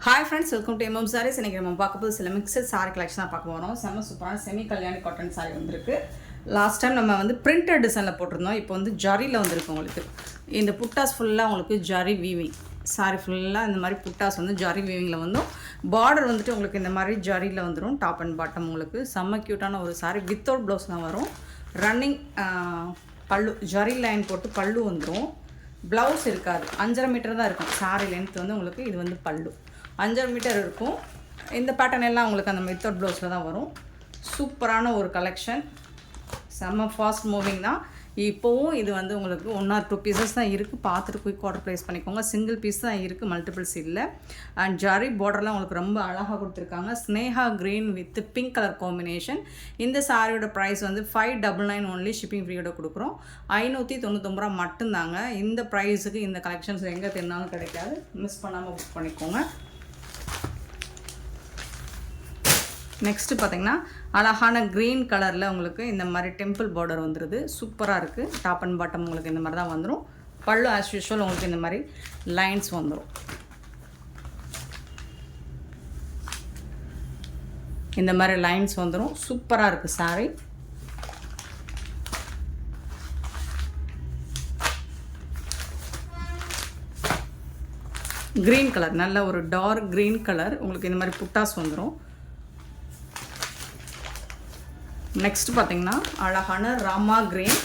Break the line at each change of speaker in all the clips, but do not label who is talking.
Hi friends, welcome to MM sarees. இன்றைக்கி நம்ம பார்க்க போது சில மிக்சட் சாரி கலெக்ஷனாக பார்க்க போகிறோம். சூப்பரான செமி கல்யாணி காட்டன் சாரி வந்திருக்கு. லாஸ்ட் டைம் நம்ம பிரிண்டட் டிசைனில் போட்டிருந்தோம். இப்போ ஜரியில் வந்திருக்கு. உங்களுக்கு இந்த புட்டாஸ் ஃபுல்லாக உங்களுக்கு ஜரி வீவிங் சாரி ஃபுல்லாக இந்த மாதிரி புட்டாஸ் ஜரி வீவிங்கில் பார்டர் உங்களுக்கு இந்த மாதிரி ஜரியில் வந்துடும். டாப் அண்ட் பாட்டம் உங்களுக்கு செம்ம க்யூட்டான ஒரு சாரி. வித்தவுட் ப்ளவுஸ் தான் வரும். ரன்னிங் பல்லு ஜரி லைன் போட்டு பல்லு வந்துடும். ப்ளவுஸ் இருக்காது. 5.5 மீட்டர் தான் இருக்கும் சாரி லென்த். உங்களுக்கு இது பல்லு 5.5 மீட்டர் இருக்கும். இந்த பேட்டர்ன் எல்லாம் உங்களுக்கு அந்த வித்தவுட் ப்ளவுஸில் தான் வரும். சூப்பரான ஒரு கலெக்ஷன், செம்ம ஃபாஸ்ட் மூவிங் தான். இப்போவும் இது உங்களுக்கு 1 or 2 பீசஸ் தான் இருக்குது. பார்த்துட்டு குயிக் ஆர்டர் ப்ளேஸ் பண்ணிக்கோங்க. சிங்கிள் பீஸ் தான் இருக்குது, மல்டிபிள்ஸ் இல்லை. அண்ட் ஜரி பார்டர்லாம் உங்களுக்கு ரொம்ப அழகாக கொடுத்துருக்காங்க. Sneha green with pink colour combination. இந்த சாரியோட ப்ரைஸ் 599 ஒன்லி. ஷிப்பிங் ஃப்ரீயோட கொடுக்குறோம். 599 ரூபா மட்டும்தாங்க. இந்த ப்ரைஸுக்கு இந்த கலெக்ஷன்ஸ் எங்கே தெரினாலும் கிடைக்காது. மிஸ் பண்ணாமல் புக் பண்ணிக்கோங்க. நெக்ஸ்ட்டு பார்த்திங்கன்னா அழகான க்ரீன் கலரில் உங்களுக்கு இந்த மாதிரி டெம்பிள் பார்டர் வந்துடுது. சூப்பராக இருக்குது. டாப் அண்ட் பாட்டம் உங்களுக்கு இந்த மாதிரி தான் வந்துடும். பல்லு ஆஸ் யூஷுவல் உங்களுக்கு இந்த மாதிரி லைன்ஸ் வந்துடும். இந்த மாதிரி லைன்ஸ் வந்துடும். சூப்பராக இருக்குது சாரி. க்ரீன் கலர், நல்ல ஒரு டார்க் க்ரீன் கலர். உங்களுக்கு இந்த மாதிரி புட்டாஸ் வந்துடும். நெக்ஸ்ட் பார்த்திங்கன்னா அழகான ராமா க்ரீன்.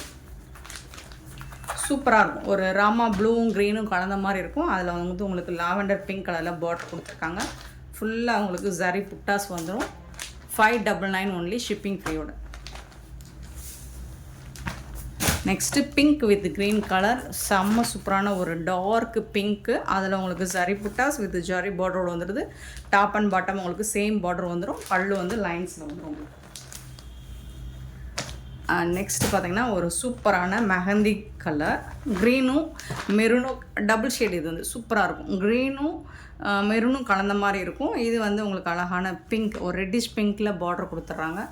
சூப்பராக இருக்கும். ஒரு ராமா ப்ளூவும் க்ரீனும் கலந்த மாதிரி இருக்கும். அதில் உங்களுக்கு லாவெண்டர் பிங்க் கலரில் பார்டர் கொடுத்துருக்காங்க. ஃபுல்லாக உங்களுக்கு ஜரி புட்டாஸ் வந்துடும். 599 ஒன்லி. ஷிப்பிங் ஃப்ரீயோட. Next pink with green colour. செம்ம சூப்பரான ஒரு டார்க் பிங்க்கு. அதில் உங்களுக்கு ஜரி புட்டாஸ் வித் ஜரி பார்டரோடு வந்துடுது. டாப் அண்ட் பாட்டம் உங்களுக்கு சேம் பார்டர் வந்துடும். பல்லு லைன்ஸில் வந்துடும் உங்களுக்கு. நெக்ஸ்ட்டு பார்த்திங்கன்னா ஒரு சூப்பரான மெஹந்தி கலர். க்ரீனும் மெரூனும் டபுள் ஷேட். இது சூப்பராக இருக்கும். க்ரீனும் மெரூனும் கலந்த மாதிரி இருக்கும். இது உங்களுக்கு அழகான பிங்க், ஒரு ரெட்டிஷ் பிங்க்கில் பார்டர் கொடுத்துட்றாங்க.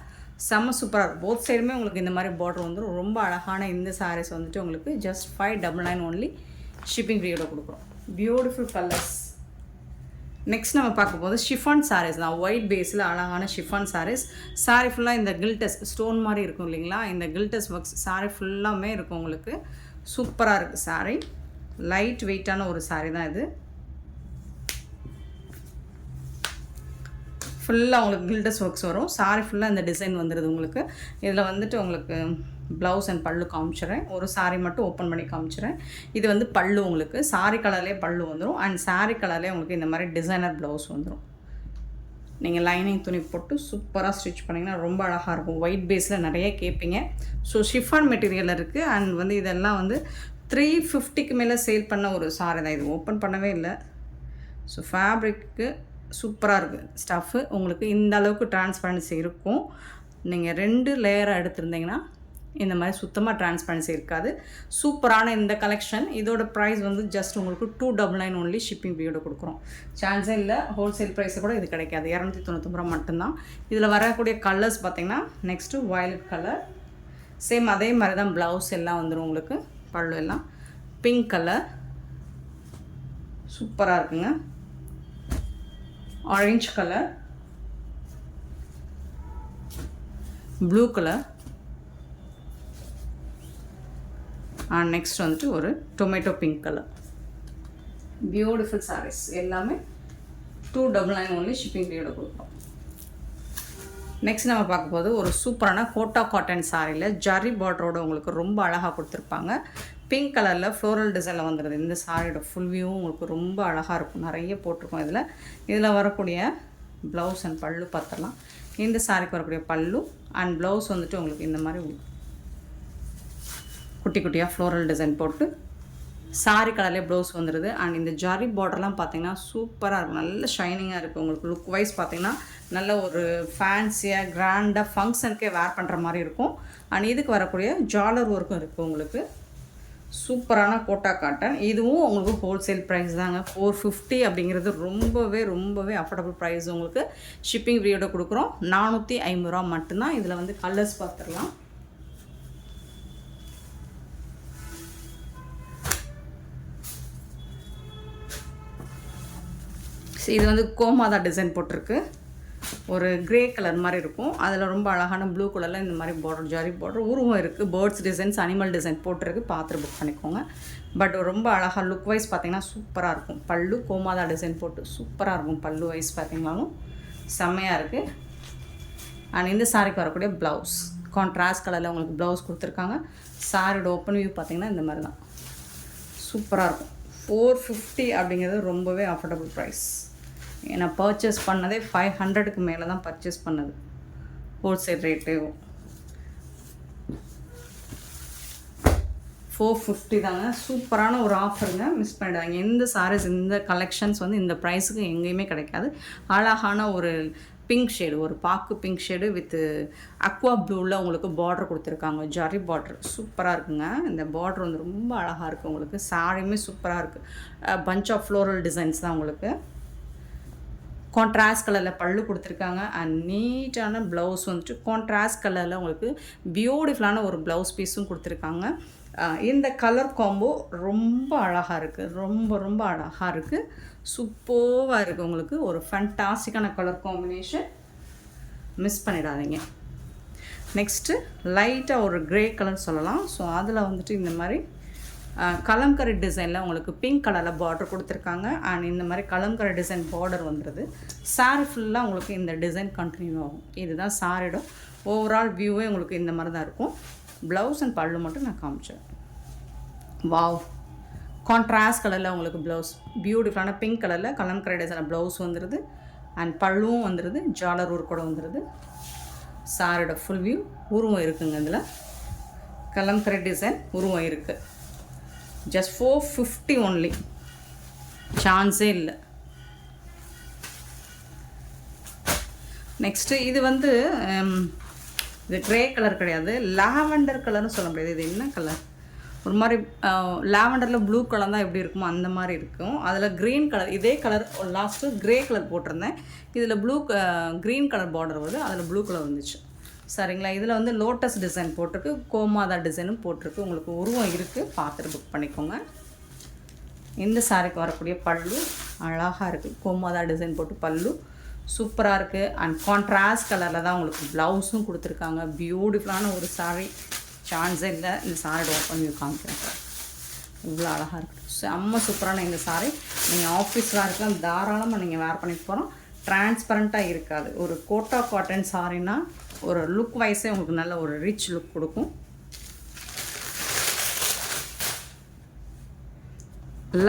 செம்ம சூப்பராக இருக்கும். போத் சைடுமே உங்களுக்கு இந்த மாதிரி பார்டர் வந்துடும். ரொம்ப அழகான இந்த சாரீஸ் உங்களுக்கு ஜஸ்ட் 599 ஒன்லி. ஷிப்பிங் ஃப்ரீயோட கொடுக்குறோம். Beautiful colours. நெக்ஸ்ட் நம்ம பார்க்கும்போது ஷிஃபான் சாரீஸ் தான். ஒயிட் பேஸில் அழகான ஷிஃபான் சாரீஸ். சாரீ ஃபுல்லாக இந்த கில்டஸ் ஸ்டோன் மாதிரி இருக்கும் இல்லைங்களா? இந்த கில்டஸ் ஒர்க்ஸ் சாரீ ஃபுல்லாமே இருக்கும் உங்களுக்கு. சூப்பராக இருக்குது சாரீ. லைட் வெயிட்டான ஒரு சாரீ தான் இது. ஃபுல்லாக உங்களுக்கு கில்டஸ் ஒர்க்ஸ் வரும். சாரீ ஃபுல்லாக இந்த டிசைன் வந்துடுது உங்களுக்கு. இதில் உங்களுக்கு ப்ளவுஸ் அண்ட் பல்லு காமிச்சிடுறேன். ஒரு சாரீ மட்டும் ஓப்பன் பண்ணி காமிச்சிடுறேன். இது பல்லு உங்களுக்கு சாரீ கலர்லேயே பல்லு வந்துடும். அண்ட் சாரீ கலர்லேயே உங்களுக்கு இந்த மாதிரி டிசைனர் ப்ளவுஸ் வந்துடும். நீங்கள் லைனிங் துணி போட்டு சூப்பராக ஸ்டிச் பண்ணிங்கன்னா ரொம்ப அழகாக இருக்கும். ஒயிட் பேஸில் நிறைய கேட்பீங்க. ஸோ ஷிஃபான் மெட்டீரியல் இருக்குது. அண்ட் இதெல்லாம் 350க்கு மேலே சேல் பண்ண ஒரு சாரீ தான். இது ஓப்பன் பண்ணவே இல்லை. ஸோ ஃபேப்ரிக்கு சூப்பராக இருக்குது. ஸ்டஃப்பு உங்களுக்கு இந்த அளவுக்கு டிரான்ஸ்பரன்சி இருக்கும். நீங்கள் 2 லேயராக எடுத்திருந்தீங்கன்னா இந்த மாதிரி சுத்தமாக டிரான்ஸ்பரன்சி இருக்காது. சூப்பரான இந்த கலெக்ஷன். இதோட ப்ரைஸ் ஜஸ்ட் உங்களுக்கு 299 ஒன்லி. ஷிப்பிங் ஃப்ரீயோட கொடுக்குறோம். சான்ஸே இல்லை. ஹோல்சேல் ப்ரைஸை கூட இது கிடைக்காது. 299 ரூபா மட்டும்தான். இதில் வரக்கூடிய கலர்ஸ் பார்த்திங்கன்னா நெக்ஸ்ட்டு வயலட் கலர். சேம் அதே மாதிரி தான் ப்ளவுஸ் எல்லாம் வந்துடும் உங்களுக்கு. பல்லு எல்லாம் பிங்க் கலர். சூப்பராக இருக்குங்க. Orange colour, blue colour, and next ஒரு tomato pink colour. Beautiful saris எல்லாமே 299 ஒன்லி. ஷிப்பிங் ஃப்ரீயோட கொடுக்குறோம். நெக்ஸ்ட் நம்ம பார்க்க போது ஒரு சூப்பரான கோட்டா காட்டன் சாரியில் ஜரி பார்டரோட உங்களுக்கு ரொம்ப அழகாக கொடுத்துருப்பாங்க. பிங்க் கலரில் ஃப்ளோரல் டிசைனில் வந்துடுது. இந்த சாரியோட ஃபுல் வியூவும் உங்களுக்கு ரொம்ப அழகாக இருக்கும். நிறைய போட்டிருக்கோம். இதில் வரக்கூடிய ப்ளவுஸ் அண்ட் பல்லு பார்த்துடலாம். இந்த சாரிக்கு வரக்கூடிய பல்லு அண்ட் ப்ளவுஸ் உங்களுக்கு இந்த மாதிரி குட்டி குட்டியாக ஃப்ளோரல் டிசைன் போட்டு சாரி கலர்லேயே ப்ளவுஸ் வந்துடுது. அண்ட் இந்த ஜரி பார்டர்லாம் பார்த்திங்கன்னா சூப்பராக இருக்கும். நல்ல ஷைனிங்காக இருக்குது. உங்களுக்கு லுக் வைஸ் பார்த்திங்கன்னா நல்ல ஒரு ஃபேன்சியாக கிராண்டாக ஃபங்க்ஷனுக்கே வேர் பண்ணுற மாதிரி இருக்கும். அண்ட் இதுக்கு வரக்கூடிய ஜாலர் ஒர்க்கும் இருக்குது உங்களுக்கு. சூப்பரான கோட்டா காட்டன். இதுவும் உங்களுக்கு ஹோல்சேல் ப்ரைஸ் தாங்க. 450 அப்படிங்கிறது ரொம்பவே அஃபோர்டபுள் ப்ரைஸ். உங்களுக்கு ஷிப்பிங் ஃப்ரீயோட கொடுக்குறோம். 450 ரூபா மட்டும்தான். இதில் கலர்ஸ் பார்த்துடலாம். இது வந்து கோமாதா டிசைன் போட்டிருக்கு. ஒரு கிரே கலர் மாதிரி இருக்கும். அதில் ரொம்ப அழகான ப்ளூ கலரில் இந்த மாதிரி பார்டர், ஜரி பார்டர், உருவம் இருக்குது. பேர்ட்ஸ் டிசைன்ஸ், அனிமல் டிசைன் போட்டிருக்கு. பார்த்து புக் பண்ணிக்கோங்க. பட் ரொம்ப அழகாக லுக் வைஸ் பார்த்திங்கன்னா சூப்பராக இருக்கும். பல்லு கோமாதா டிசைன் போட்டு சூப்பராக இருக்கும். பல்லு வைஸ் பார்த்திங்கனாலும் செம்மையாக இருக்குது. அண்ட் இந்த சாரிக்கு வரக்கூடிய ப்ளவுஸ் கான்ட்ராஸ்ட் கலரில் உங்களுக்கு ப்ளவுஸ் கொடுத்துருக்காங்க. சாரியோட ஓப்பன் வியூ பார்த்திங்கன்னா இந்த மாதிரி தான் சூப்பராக இருக்கும். 450 அப்படிங்கிறது ரொம்பவே அஃபோர்டபுள் ப்ரைஸ். நான் பர்ச்சேஸ் பண்ணதே 500க்கு மேலே தான் பர்ச்சேஸ் பண்ணது. ஹோல்சேல் ரேட்டு 450 தாங்க. சூப்பரான ஒரு ஆஃபருங்க, மிஸ் பண்ணிடாங்க. எந்த சாரீஸ் இந்த கலெக்ஷன்ஸ் வந்து இந்த ப்ரைஸுக்கு எங்கேயுமே கிடைக்காது. அழகான ஒரு பிங்க் ஷேடு, ஒரு பாக்கு பிங்க் ஷேடு வித் அக்வா ப்ளூவில் உங்களுக்கு பார்டர் கொடுத்துருக்காங்க. ஜரி பார்டர் சூப்பராக இருக்குங்க. இந்த பார்டர் வந்து ரொம்ப அழகாக இருக்குது. உங்களுக்கு சாரியுமே சூப்பராக இருக்குது. பஞ்ச் ஆஃப் ஃப்ளோரல் டிசைன்ஸ் தான் உங்களுக்கு. கான்ட்ராஸ்ட் கலரில் பல்லு கொடுத்துருக்காங்க. அண்ட் நீட்டான ப்ளவுஸ் வந்துட்டு கான்ட்ராஸ்ட் கலரில் உங்களுக்கு பியூட்டிஃபுல்லான ஒரு ப்ளவுஸ் பீஸும் கொடுத்துருக்காங்க. இந்த கலர் காம்போ ரொம்ப அழகாக இருக்குது. ரொம்ப ரொம்ப அழகாக இருக்குது. சூப்பராக இருக்குது. உங்களுக்கு ஒரு ஃபேண்டாஸ்டிக்கான கலர் காம்பினேஷன், மிஸ் பண்ணிடாதீங்க. நெக்ஸ்ட்டு லைட்டாக ஒரு க்ரே கலர் சொல்லலாம். ஸோ அதில் வந்துட்டு இந்த மாதிரி கலம்கரி டிசைனில் உங்களுக்கு பிங்க் கலரில் பார்டர் கொடுத்துருக்காங்க. அண்ட் இந்த மாதிரி கலம்கரி டிசைன் பார்டர் வந்துடுது. சாரி ஃபுல்லாக உங்களுக்கு இந்த டிசைன் கண்டினியூ ஆகும். இதுதான் சாரியோட ஓவரால் வியூவே உங்களுக்கு இந்த மாதிரி தான் இருக்கும். ப்ளவுஸ் அண்ட் பல்லு மட்டும் நான் காமிச்சேன். வாவ், கான்ட்ராஸ்ட் கலரில் உங்களுக்கு ப்ளவுஸ் பியூட்டிஃபுல்லான பிங்க் கலரில் கலம்கரி டிசைனில் ப்ளவுஸ் வந்துடுது. அண்ட் பல்லுவும் வந்துடுது. ஜாலர் ஊர் கூட வந்துடுது. சாரியோட ஃபுல் வியூ உருவம் இருக்குங்க. இதில் கலம்கரி டிசைன் உருவம் இருக்குது. ஜஸ்ட் 450 ஒன்லி, சான்ஸே இல்லை. நெக்ஸ்ட்டு இது வந்து இது க்ரே கலர் கிடையாது, லாவெண்டர் கலர்னு சொல்ல முடியாது. இது என்ன கலர், ஒரு மாதிரி லாவெண்டரில் ப்ளூ கலர் தான் எப்படி இருக்குமோ அந்த மாதிரி இருக்கும். அதில் க்ரீன் கலர், இதே கலர் லாஸ்ட்டு க்ரே கலர் போட்டிருந்தேன். இதில் க்ரீன் கலர் பார்டர் வருது, அதில் ப்ளூ கலர் வந்துச்சு. சரிங்களா. இதில் வந்து லோட்டஸ் டிசைன் போட்டிருக்கு, கோமாதா டிசைனும் போட்டிருக்கு. உங்களுக்கு உருவம் இருக்குது, பார்த்துட்டு புக் பண்ணிக்கோங்க. இந்த சாரிக்கு வரக்கூடிய பல்லு அழகாக இருக்குது. கோமாதா டிசைன் போட்டு பல்லு சூப்பராக இருக்குது. அண்ட் கான்ட்ராஸ்ட் கலரில் தான் உங்களுக்கு ப்ளவுஸும் கொடுத்துருக்காங்க. பியூட்டிஃபுல்லான ஒரு சாரி, சான்ஸே இல்லை. இந்த சாரியோட ஓப்பன் வியூ காமிக்கிறேன். இவ்வளோ அழகாக இருக்குது. செம்ம சூப்பரான இந்த சாரி நீங்கள் ஆஃபீஸில் இருக்கலாம், தாராளமாக நீங்கள் வேர் பண்ணிட்டு போகிறோம். டிரான்ஸ்பரண்ட்டாக இருக்காது. ஒரு கோட்டா காட்டன் சாரின்னா ஒரு லுக் வைஸே உங்களுக்கு நல்ல ஒரு ரிச் லுக் கொடுக்கும்.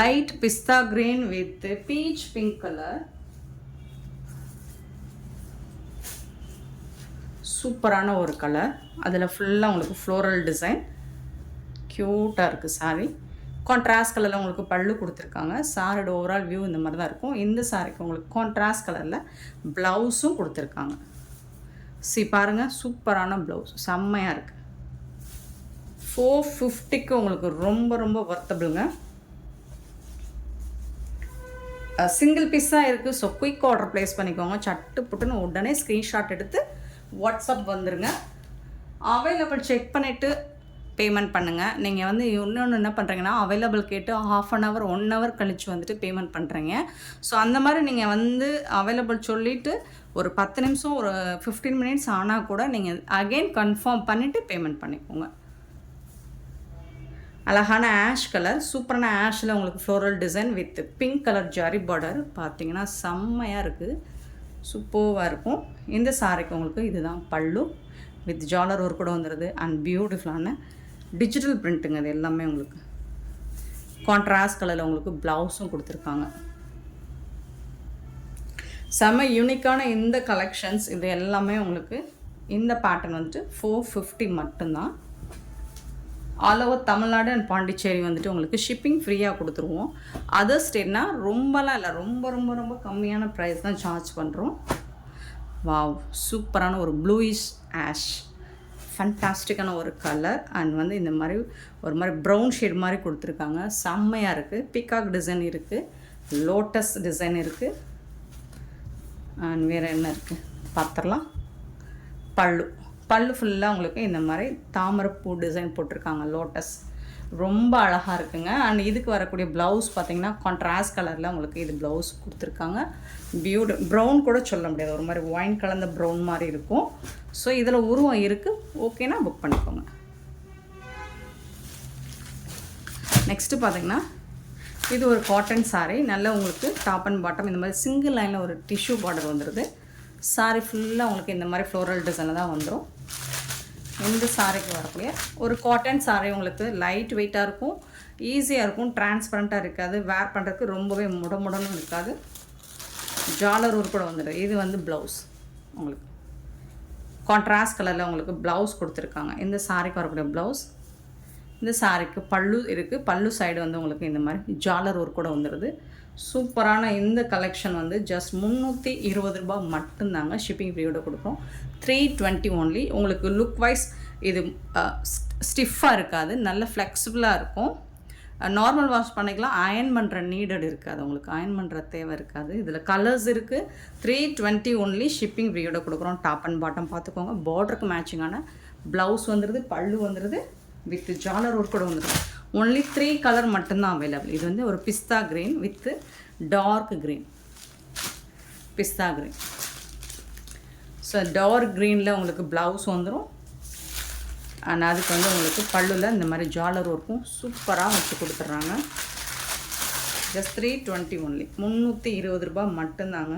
Light pista green with peach pink colour, சூப்பரான ஒரு கலர். அதில் ஃபுல்லாக உங்களுக்கு ஃப்ளோரல் டிசைன் க்யூட்டாக இருக்குது சாரி. கான்ட்ராஸ்ட் கலரில் உங்களுக்கு பல்லு கொடுத்துருக்காங்க. சாரியோட ஓவரால் வியூ இந்த மாதிரி தான் இருக்கும். இந்த சாரிக்கு உங்களுக்கு கான்ட்ராஸ்ட் கலரில் ப்ளவுஸும் கொடுத்துருக்காங்க. பாருங்கள், சூப்பரான ப்ளவுஸ், செம்மையாக இருக்குது. 450க்கு உங்களுக்கு ரொம்ப ரொம்ப வர்த்தபிளுங்க. சிங்கிள் பீஸாக இருக்குது. ஸோ குயிக் ஆர்டர் ப்ளேஸ் பண்ணிக்கோங்க. சட்டு புட்டுன்னு உடனே ஸ்க்ரீன்ஷாட் எடுத்து வாட்ஸ்அப் வந்துடுங்க. அவைலபிள் செக் பண்ணிவிட்டு பேமெண்ட் பண்ணுங்கள். நீங்கள் வந்து இன்னொன்று என்ன பண்ணுறீங்கன்னா, அவைலபிள் கேட்டு ½ அன் ஹவர் 1 ஹவர் கழித்து வந்துட்டு பேமெண்ட் பண்ணுறீங்க. ஸோ அந்த மாதிரி நீங்கள் வந்து அவைலபிள் சொல்லிவிட்டு ஒரு 10 நிமிஷம், ஒரு 15 மினிட்ஸ் ஆனால் கூட நீங்கள் அகெயின் கன்ஃபார்ம் பண்ணிவிட்டு பேமெண்ட் பண்ணிக்கோங்க. அழகான ஆஷ் கலர், சூப்பரான ஆஷில் உங்களுக்கு floral design with pink colour zari border பார்த்தீங்கன்னா செம்மையாக இருக்குது. சூப்பராக இருக்கும். இந்த சாரிக்கு உங்களுக்கு இதுதான் பல்லு வித் ஜாலர் ஒர்க் கூட வந்துடுது. அண்ட் பியூட்டிஃபுல்லான டிஜிட்டல் பிரிண்ட்டுங்க. இது எல்லாமே உங்களுக்கு கான்ட்ராஸ்ட் கலரில் உங்களுக்கு ப்ளவுஸும் கொடுத்துருக்காங்க. செம்ம யூனிக்கான இந்த கலெக்ஷன்ஸ் இது எல்லாமே உங்களுக்கு இந்த பேட்டர்ன் வந்துட்டு 450 மட்டும்தான். All over Tamil Nadu and Pondicherry வந்துட்டு உங்களுக்கு ஷிப்பிங் ஃப்ரீயாக கொடுத்துருவோம். அதர் ஸ்டேட்னால் ரொம்பலாம் இல்லை, ரொம்ப ரொம்ப ரொம்ப கம்மியான ப்ரைஸ் தான் சார்ஜ் பண்ணுறோம். வாவ், சூப்பரான ஒரு ப்ளூயிஷ் ஆஷ், ஃபண்டாஸ்டிக்கான ஒரு கலர். அண்ட் வந்து இந்த மாதிரி ஒரு மாதிரி ப்ரௌன் ஷேட் மாதிரி கொடுத்துருக்காங்க. செம்மையாக இருக்குது. பீகாக் டிசைன் இருக்குது, லோட்டஸ் டிசைன் இருக்குது. அண்ட் வேறு என்ன இருக்குது பார்த்துடலாம். பல்லு ஃபுல்லாக உங்களுக்கு இந்த மாதிரி தாமரைப்பூ டிசைன் போட்டிருக்காங்க. லோட்டஸ் ரொம்ப அழகாக இருக்குங்க. அண்ட் இதுக்கு வரக்கூடிய ப்ளவுஸ் பார்த்திங்கன்னா கான்ட்ராஸ்ட் கலரில் உங்களுக்கு இது ப்ளவுஸ் கொடுத்துருக்காங்க. ப்ரௌன் கூட சொல்ல முடியாது, ஒரு மாதிரி ஒயின் கலந்த ப்ரௌன் மாதிரி இருக்கும். ஸோ இதில் உருவம் இருக்குது, ஓகேனா புக் பண்ணிக்கோங்க. நெக்ஸ்ட்டு பார்த்திங்கன்னா இது ஒரு காட்டன் சாரீ. நல்ல உங்களுக்கு டாப் அண்ட் பாட்டம் இந்த மாதிரி சிங்கிள் லைனில் ஒரு டிஷ்யூ பார்டர் வந்துடுது. சாரீ ஃபுல்லாக உங்களுக்கு இந்த மாதிரி ஃப்ளோரல் டிசைனில் தான் வந்துடும். இந்த சாரீக்கு வரக்கூடிய ஒரு காட்டன் சாரீ உங்களுக்கு லைட் வெயிட்டாக இருக்கும், ஈஸியாக இருக்கும், டிரான்ஸ்பரண்ட்டாக இருக்காது, வேர் பண்ணுறதுக்கு ரொம்பவே முடமுடன்னு இருக்காது. ஜாலர் ஊர் கூட வந்துடும். இது வந்து ப்ளவுஸ் உங்களுக்கு கான்ட்ராஸ்ட் கலரில் உங்களுக்கு ப்ளவுஸ் கொடுத்துருக்காங்க. இந்த சாரீக்கு வரக்கூடிய ப்ளவுஸ். இந்த சாரீக்கு பல்லு இருக்குது. பல்லு சைடு வந்து உங்களுக்கு இந்த மாதிரி ஜாலர் ஒர்க் கூட வந்துடுது. சூப்பரான இந்த கலெக்ஷன் வந்து ஜஸ்ட் 320 ரூபா மட்டும்தாங்க. ஷிப்பிங் ஃப்ரீயோட கொடுக்குறோம். 320 ஒன்லி. உங்களுக்கு லுக் வைஸ் இது ஸ்டிஃபாக இருக்காது, நல்ல ஃப்ளெக்சிபிளாக இருக்கும். நார்மல் வாஷ் பண்ணிக்கலாம். அயன் பண்ணுற நீடட் இருக்காது, உங்களுக்கு அயன் பண்ணுற தேவை இருக்காது. இதில் கலர்ஸ் இருக்குது. 320 ஒன்லி. ஷிப்பிங் ஃப்ரீயோட கொடுக்குறோம். டாப் அண்ட் பாட்டம் பார்த்துக்கோங்க. பார்டருக்கு மேட்சிங்கான ப்ளவுஸ் வந்துடுது, பல்லு வந்துடுது, வித் ஜாலர் ஒர்க் கூட வந்துடுது. ஒன்லி 3 கலர் மட்டும்தான் அவைலபிள். இது வந்து ஒரு pista green with dark green. Pista green. So dark க்ரீனில் உங்களுக்கு ப்ளவுஸ் வந்துடும். அண்ட் அதுக்கு வந்து உங்களுக்கு பல்லுவில் இந்த மாதிரி ஜாலர் ஒர்க்கும் சூப்பராக வச்சு கொடுத்துட்றாங்க. Just 320 only. 320 ரூபா மட்டும்தாங்க.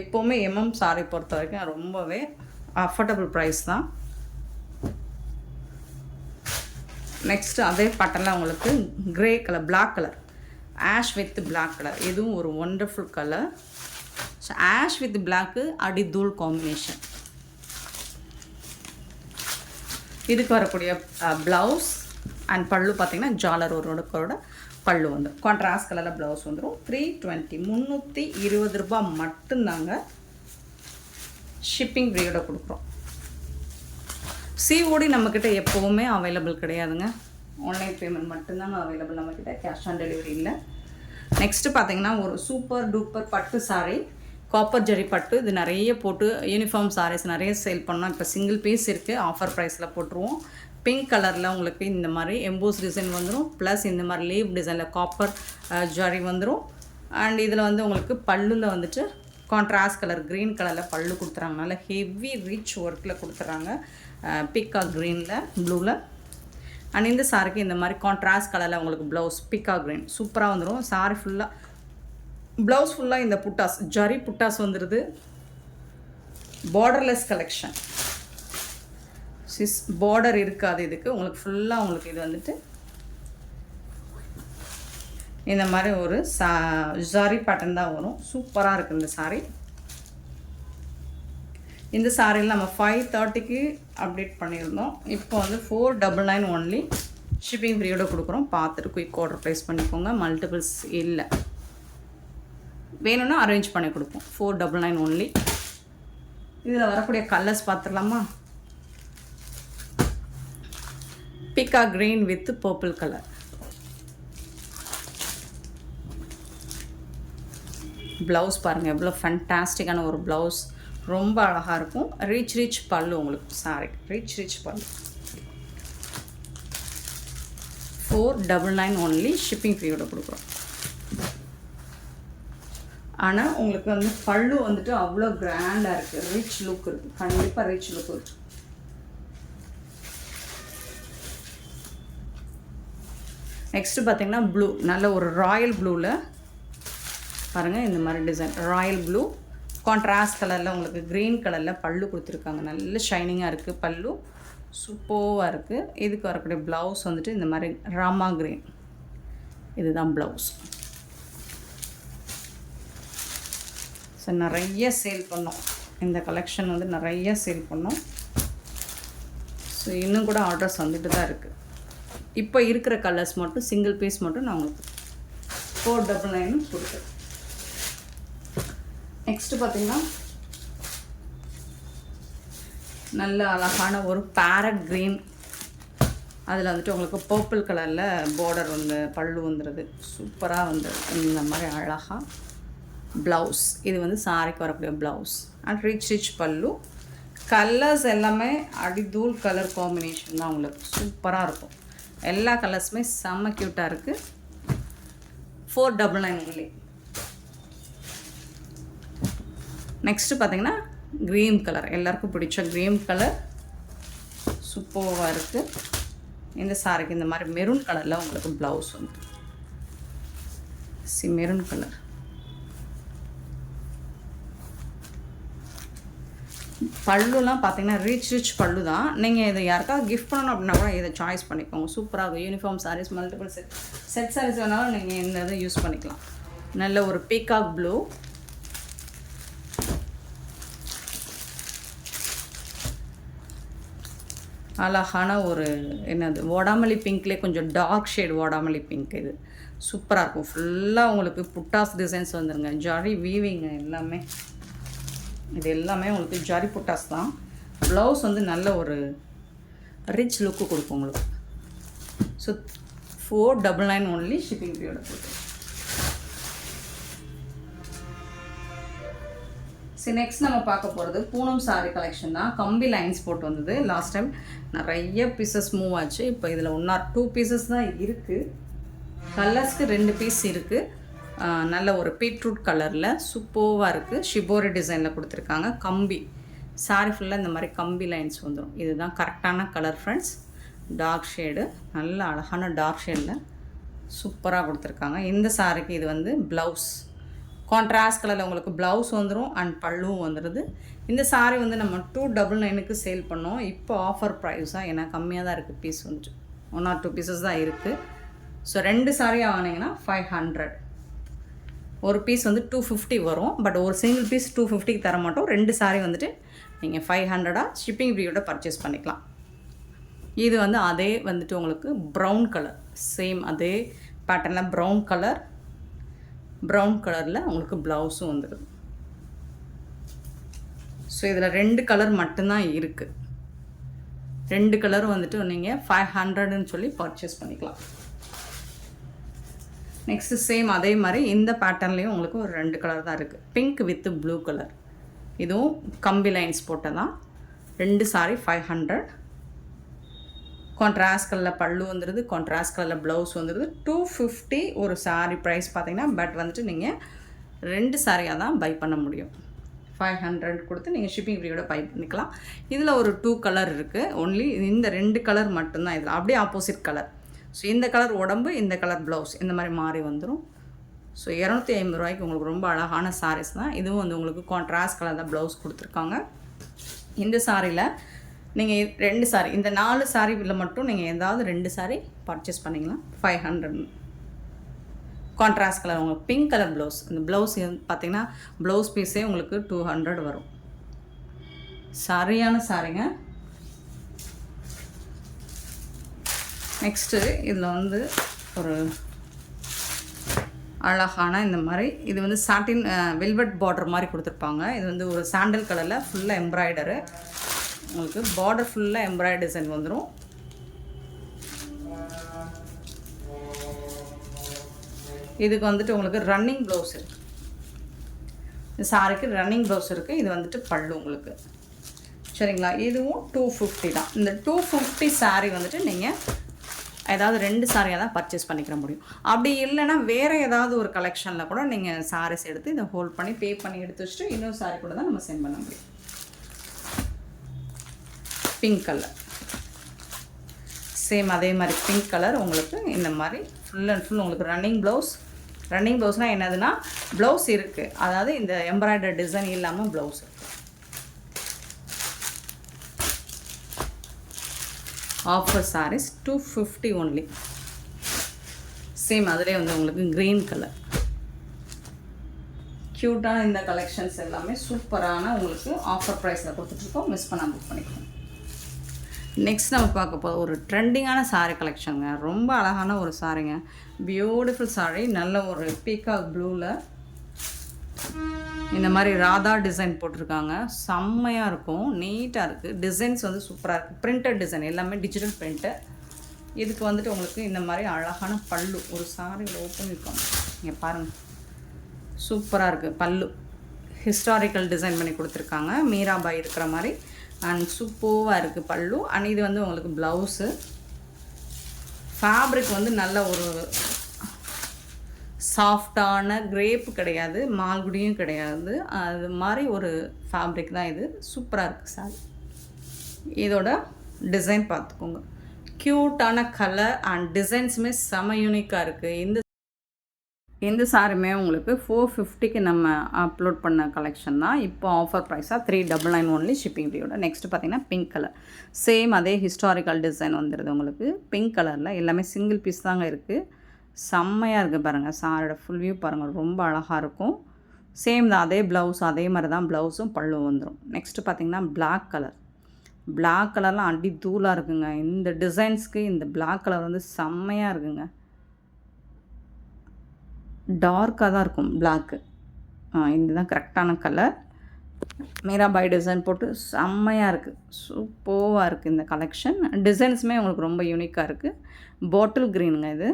எப்போவுமே எம்எம் சாரி பொறுத்த வரைக்கும் ரொம்பவே அஃபோர்டபுள் ப்ரைஸ் தான். நெக்ஸ்ட்டு அதே பட்டனில் உங்களுக்கு grey colour, black colour, ash with black colour. இதுவும் ஒரு wonderful colour. So ash with black அடி தூள் காம்பினேஷன். இதுக்கு வரக்கூடிய ப்ளவுஸ் அண்ட் பல்லு பார்த்திங்கன்னா ஜாலர் ஒருக்கோட பல்லு வந்துடும். கான்ட்ராஸ்ட் கலரில் ப்ளவுஸ் வந்துடும். 320 320 ரூபா மட்டும்தாங்க. ஷிப்பிங் ஃப்ரீயோட கொடுக்குறோம். சிஓடி நம்மக்கிட்ட எப்போவுமே அவைலபிள் கிடையாதுங்க. ஆன்லைன் பேமெண்ட் மட்டும்தாங்க அவைலபிள் நம்மக்கிட்ட. கேஷ் ஆன் டெலிவரி இல்லை. நெக்ஸ்ட்டு பார்த்திங்கன்னா ஒரு சூப்பர் டூப்பர் பட்டு சாரீ, காப்பர் ஜரி பட்டு. இது நிறைய போட்டு யூனிஃபார்ம் சாரீஸ் நிறைய சேல் பண்ணோம். இப்போ சிங்கிள் பீஸ் இருக்குது, ஆஃபர் ப்ரைஸில் போட்டுருவோம். பிங்க் கலரில் உங்களுக்கு இந்த மாதிரி எம்போஸ் டிசைன் வந்துடும். ப்ளஸ் இந்த மாதிரி லீவ் டிசைனில் காப்பர் ஜரி வந்துடும். அண்ட் இதில் வந்து உங்களுக்கு பல்லுவில் வந்துட்டு கான்ட்ராஸ்ட் கலர் க்ரீன் கலரில் பல்லு கொடுத்துறாங்க. நல்லா ஹெவி ரிச் ஒர்க்கில் கொடுத்துட்றாங்க. பிக்கா க்ரீனில் ப்ளூவில். அண்ட் இந்த சாரிக்கு இந்த மாதிரி கான்ட்ராஸ்ட் கலரில் உங்களுக்கு ப்ளவுஸ் பிக்கா க்ரீன் சூப்பராக வந்துடும். சாரி ஃபுல்லாக ப்ளவுஸ் ஃபுல்லாக இந்த புட்டாஸ் ஜரி புட்டாஸ் வந்துடுது. Borderless collection. பார்டர் இருக்காது இதுக்கு. உங்களுக்கு ஃபுல்லாக உங்களுக்கு இது வந்துட்டு இந்த மாதிரி ஒரு ஜரி பேட்டர்ன் தான் வரும். சூப்பராக இருக்குது இந்த சாரீ. இந்த சாரியில் நம்ம 530க்கு அப்டேட் பண்ணியிருந்தோம். இப்போ வந்து 499 ஒன்லி. ஷிப்பிங் ஃப்ரீயோட கொடுக்குறோம். பார்த்துட்டு குயிக் ஆர்டர் ப்ளேஸ் பண்ணிக்கோங்க. மல்டிபிள்ஸ் இல்லை, வேணும்னா அரேஞ்ச் பண்ணி கொடுப்போம். 499 ஒன்லி. இதில் வரக்கூடிய கலர்ஸ் பார்த்துடலாமா? பிக்கா green with purple colour. Blouse பாருங்கள் எவ்வளோ ஃபேன்டாஸ்டிக்கான ஒரு ப்ளவுஸ். ரொம்ப அழகாக இருக்கும். ரிச் பல்லு உங்களுக்கு சாரி. ரிச் பல்லு. 499 ஒன்லி. ஷிப்பிங் ஃப்ரீயோட கொடுக்குறோம். ஆனால் உங்களுக்கு வந்து பல்லு வந்துட்டு அவ்வளோ கிராண்டாக இருக்குது. ரிச் லுக் இருக்குது. கண்டிப்பாக ரிச் லுக் இருக்குது. நெக்ஸ்ட்டு பார்த்திங்கன்னா ப்ளூ. நல்ல ஒரு ராயல் ப்ளூவில் பாருங்கள் இந்த மாதிரி டிசைன். ராயல் ப்ளூ கான்ட்ராஸ்ட் கலரில் உங்களுக்கு க்ரீன் கலரில் பல்லு கொடுத்துருக்காங்க. நல்ல ஷைனிங்காக இருக்குது பல்லு. சூப்பராக இருக்குது. இதுக்கு வரக்கூடிய ப்ளவுஸ் வந்துட்டு இந்த மாதிரி ராமா க்ரீன். இதுதான் ப்ளவுஸ். ஸோ நிறைய சேல் பண்ணோம். இந்த கலெக்ஷன் வந்து நிறைய சேல் பண்ணோம். ஸோ இன்னும் கூட ஆர்டர்ஸ் வந்துட்டு தான் இருக்குது. இப்போ இருக்கிற கலர்ஸ் மட்டும் சிங்கிள் பீஸ் மட்டும் நான் உங்களுக்கு 499 கொடுக்குறேன். நெக்ஸ்ட்டு பார்த்திங்கன்னா நல்ல அழகான ஒரு பேரட் க்ரீன். அதில் வந்துட்டு உங்களுக்கு பர்பிள் கலரில் பார்டர் வந்து பல்லு வந்துடுது. சூப்பராக வந்து இந்த மாதிரி அழகாக ப்ளவுஸ். இது வந்து சாரிக்கு வரக்கூடிய ப்ளவுஸ். அண்ட் ரிச் பல்லு. கலர்ஸ் எல்லாமே அடிதூள் கலர் காம்பினேஷன் தான் உங்களுக்கு. சூப்பராக இருக்கும். எல்லா கலர்ஸுமே செம்ம க்யூட்டாக இருக்குது. 499 only. நெக்ஸ்ட்டு பார்த்தீங்கன்னா க்ரீன் கலர், எல்லாருக்கும் பிடிச்ச க்ரீன் கலர் சூப்பராக இருக்குது. இந்த சாரிக்கு இந்த மாதிரி மெரூன் கலரில் உங்களுக்கு ப்ளவுஸ் வந்து மெரூன் கலர். பல்லுலாம் பார்த்தீங்கன்னா ரிச் பல்லு தான். நீங்கள் இதை யாருக்காவது கிஃப்ட் பண்ணணும் அப்படின்னா கூட இதை சாய்ஸ் பண்ணிக்கோங்க. சூப்பராக இருக்கும். Uniform sarees, multiple set sarees வேணாலும் நீங்கள் இந்த இதை யூஸ் பண்ணிக்கலாம். நல்ல ஒரு பீகாக் ப்ளூ, அழகான ஒரு என்னது வாடாமல்லி பிங்க்லேயே கொஞ்சம் டார்க் ஷேட் வாடாமல்லி பிங்க். இது சூப்பராக இருக்கும். ஃபுல்லாக உங்களுக்கு புட்டாஸ் டிசைன்ஸ் வந்துருங்க. ஜரி வீவிங்க எல்லாமே, இது எல்லாமே உங்களுக்கு ஜரி புட்டாஸ் தான். ப்ளவுஸ் வந்து நல்ல ஒரு ரிச் லுக்கு கொடுக்கும் உங்களுக்கு. ஸோ 499 ஒன்லி ஷிப்பிங் பீரியட் போட்டு. சரி, நெக்ஸ்ட் நம்ம பார்க்க போகிறது பூனம் சாரி கலெக்ஷன் தான். கம்பி லைன்ஸ் போட்டு வந்தது. லாஸ்ட் டைம் நிறைய பீசஸ் மூவ் ஆச்சு. இப்போ இதில் 1 or 2 பீசஸ் தான் இருக்குது. கலர்ஸ்க்கு 2 பீஸ் இருக்குது. நல்ல ஒரு பீட்ரூட் கலரில் சூப்பராக இருக்குது. ஷிபோரி டிசைனில் கொடுத்துருக்காங்க. கம்பி சாரி ஃபுல்லாக இந்த மாதிரி கம்பி லைன்ஸ் வந்துடும். இதுதான் கரெக்டான கலர் ஃப்ரெண்ட்ஸ். டார்க் ஷேடு, நல்ல அழகான டார்க் ஷேடில் சூப்பராக கொடுத்துருக்காங்க. இந்த சாரிக்கு இது வந்து ப்ளவுஸ் கான்ட்ராஸ்ட் கலரில் உங்களுக்கு ப்ளவுஸ் வந்துடும் அண்ட் பல்லுவும் வந்துடுது. இந்த சாரி வந்து நம்ம 299க்கு சேல் பண்ணோம். இப்போ ஆஃபர் ப்ரைஸாக ஏன்னா கம்மியாக தான் இருக்குது. பீஸ் வந்துட்டு 1 or 2 பீசஸ் தான் இருக்குது. ஸோ 2 சாரியாக வாங்கினீங்கன்னா 500. ஒரு பீஸ் வந்து 250 வரும். பட் ஒரு சிங்கிள் பீஸ் 250க்கு தர மாட்டோம். 2 சாரி வந்துட்டு நீங்கள் 500 ஷிப்பிங் ஃப்ரீயோட பர்ச்சேஸ் பண்ணிக்கலாம். இது வந்து அதே வந்துட்டு உங்களுக்கு ப்ரௌன் கலர், சேம் அதே பேட்டர்னில் ப்ரௌன் கலரில் உங்களுக்கு ப்ளவுஸும் வந்துடுது. ஸோ இதில் 2 கலர் மட்டும்தான் இருக்குது. 2 கலரும் வந்துட்டு நீங்கள் 500ன்னு சொல்லி பர்ச்சேஸ் பண்ணிக்கலாம். நெக்ஸ்ட்டு சேம் அதே மாதிரி இந்த பேட்டர்ன்லேயும் உங்களுக்கு ஒரு 2 கலர் தான் இருக்குது. Pink with blue colour. இதுவும் கம்பி லைன்ஸ் போட்டதான். 2 சாரி 500. கான்ட்ராஸ்ட் கலரில் பல்லு வந்துடுது, கான்ட்ராஸ்ட் கலரில் ப்ளவுஸ் வந்துடுது. 250 ஒரு சாரி ப்ரைஸ் பார்த்தீங்கன்னா. பட் வந்துட்டு நீங்கள் 2 சாரியாக தான் பை பண்ண முடியும். 500 கொடுத்து நீங்கள் ஷிப்பிங் ஃப்ரீயோட பை பண்ணிக்கலாம். இதில் ஒரு 2 கலர் இருக்குது. ஒன்லி இந்த 2 கலர் மட்டும்தான் இதில். அப்படியே ஆப்போசிட் கலர். ஸோ இந்த கலர் உடம்பு, இந்த கலர் ப்ளவுஸ், இந்த மாதிரி மாறி வந்துடும். ஸோ 250 ரூபாய்க்கு உங்களுக்கு ரொம்ப அழகான சாரீஸ் தான். இதுவும் வந்து உங்களுக்கு கான்ட்ராஸ்ட் கலர் தான் ப்ளவுஸ் கொடுத்துருக்காங்க. இந்த சாரியில் நீங்கள் 2 சாரி, இந்த 4 சாரியில் மட்டும் நீங்கள் ஏதாவது 2 சாரி பர்ச்சேஸ் பண்ணிக்கலாம். 500. கான்ட்ராஸ்ட் கலர் உங்களுக்கு பிங்க் கலர் ப்ளவுஸ். இந்த ப்ளவுஸ் பார்த்தீங்கன்னா ப்ளவுஸ் பீஸே உங்களுக்கு 200 வரும். சரியான சாரிங்க. நெக்ஸ்ட்டு இதில் வந்து ஒரு அழகான இந்த மாதிரி இது வந்து சாட்டின் வெல்வெட் பார்டர் மாதிரி கொடுத்துருப்பாங்க. இது வந்து ஒரு சாண்டல் கலரில் ஃபுல்லாக எம்ப்ராய்டரு. உங்களுக்கு பார்டர் ஃபுல்லாக எம்ப்ராய்டரி டிசைன் வந்துடும். இதுக்கு வந்துட்டு உங்களுக்கு ரன்னிங் ப்ளவுஸ் இருக்குது. இந்த சாரிக்கு ரன்னிங் ப்ளவுஸ் இருக்குது. இது வந்துட்டு பல்லு உங்களுக்கு. சரிங்களா? இதுவும் 250 தான். இந்த 250 சாரீ வந்துட்டு நீங்கள் ஏதாவது 2 சாரியாக தான் பர்ச்சேஸ் பண்ணிக்கிற முடியும். அப்படி இல்லைன்னா வேறு ஏதாவது ஒரு கலெக்ஷனில் கூட நீங்கள் சாரீஸ் எடுத்து இதை ஹோல்ட் பண்ணி பே பண்ணி எடுத்து வச்சுட்டு இன்னொரு சாரீ கூட தான் நம்ம சென்ட் பண்ண முடியும். பிங்க் கலர் சேம் அதே மாதிரி பிங்க் கலர் உங்களுக்கு இந்த மாதிரி ஃபுல் அண்ட் ஃபுல் உங்களுக்கு ரன்னிங் ப்ளவுஸ்னால் என்னதுன்னா ப்ளவுஸ் இருக்குது. அதாவது இந்த எம்ப்ராய்டரி டிசைன் இல்லாமல் ப்ளவுஸ் இருக்குது. Offer sarees 250 only. சேம் அதிலே வந்து உங்களுக்கு க்ரீன் கலர் க்யூட்டான இந்த கலெக்ஷன்ஸ் எல்லாமே சூப்பரான உங்களுக்கு ஆஃபர் ப்ரைஸில் கொடுத்துட்ருக்கோம். மிஸ் பண்ணாமல் புக் பண்ணிக்கோங்க. நெக்ஸ்ட் நம்ம பார்க்க போகிற ஒரு ட்ரெண்டிங்கான சாரீ கலெக்ஷனுங்க. ரொம்ப அழகான ஒரு சாரீங்க. பியூட்டிஃபுல் சாரீ. நல்ல ஒரு பீகாக் ப்ளூவில் இந்த மாதிரி ராதா டிசைன் போட்டிருக்காங்க. செம்மையாக இருக்கும், நீட்டாக இருக்குது. டிசைன்ஸ் வந்து சூப்பராக இருக்குது. பிரிண்டட் டிசைன் எல்லாமே டிஜிட்டல் பிரிண்ட்டு. இதுக்கு வந்துட்டு உங்களுக்கு இந்த மாதிரி அழகான பல்லு. ஒரு சாரியில் ஓப்பன் இருக்காங்க, இங்கே பாருங்கள், சூப்பராக இருக்குது. பல்லு ஹிஸ்டாரிக்கல் டிசைன் பண்ணி கொடுத்துருக்காங்க. மீராபாய் இருக்கிற மாதிரி அண்ட் சூப்பராக இருக்குது பல்லு. அண்ட் இது வந்து உங்களுக்கு ப்ளவுஸு ஃபேப்ரிக் வந்து நல்ல ஒரு சாஃப்டான கிரேப்பு கிடையாது, மால்குடியும் கிடையாது, அது மாதிரி ஒரு ஃபேப்ரிக் தான் இது. சூப்பராக இருக்குது சாரி. இதோட டிசைன் பார்த்துக்கோங்க. க்யூட்டான கலர் அண்ட் டிசைன்ஸுமே செம யூனிக்காக இருக்குது. இந்த சாரியுமே உங்களுக்கு 450க்கு நம்ம அப்லோட் பண்ண கலெக்ஷன் தான். இப்போ ஆஃபர் ப்ரைஸாக 399 ஒன்லி ஷிப்பிங் ஃப்ரீயோட. நெக்ஸ்ட்டு பார்த்தீங்கன்னா பிங்க் கலர். சேம் அதே ஹிஸ்டாரிக்கல் டிசைன் வந்துடுது உங்களுக்கு. பிங்க் கலரில் எல்லாமே சிங்கிள் பீஸ் தாங்க இருக்குது. செம்மையாக இருக்குது பாருங்கள். சாரோட ஃபுல் வியூ பாருங்கள், ரொம்ப அழகாக இருக்கும். சேம் தான், அதே ப்ளவுஸ் அதே மாதிரி தான் ப்ளவுஸும் பல்லும் வந்துடும். நெக்ஸ்ட்டு பார்த்தீங்கன்னா பிளாக் கலர். பிளாக் கலர்லாம் அடி தூளாக இருக்குங்க. இந்த டிசைன்ஸ்க்கு இந்த பிளாக் கலர் வந்து செம்மையாக இருக்குங்க. டார்க்காக தான் இருக்கும் பிளாக்கு. இதுதான் கரெக்டான கலர். மீராபாய் டிசைன் போட்டு செம்மையாக இருக்குது. சூப்பராக இருக்குது இந்த கலெக்ஷன். டிசைன்ஸுமே உங்களுக்கு ரொம்ப யூனிக்காக இருக்குது. பாட்டில் க்ரீனுங்க இது.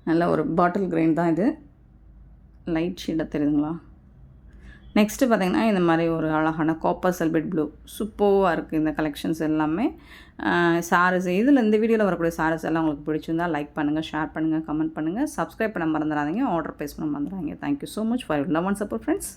நல்ல ஒரு பாட்டில் க்ரீன் தான் இது. லைட் ஷேடாக தெரியுதுங்களா? நெக்ஸ்ட்டு பார்த்திங்கன்னா இந்த மாதிரி ஒரு அழகான காப்பர் செல்பெட் ப்ளூ. சூப்பராக இருக்குது இந்த கலெக்ஷன்ஸ் எல்லாமே. சாரீஸ் இதில் இந்த வீடியோவில் வரக்கூடிய சாரீஸ் எல்லாம் உங்களுக்கு பிடிச்சிருந்தால் லைக் பண்ணுங்கள், ஷேர் பண்ணுங்கள், கமெண்ட் பண்ணுங்கள், சப்ஸ்கிரைப் பண்ண மறந்துடாதீங்க, ஆர்டர் ப்ளேஸ் பண்ண மறந்துடாதீங்க. Thank you so much for your love and support friends.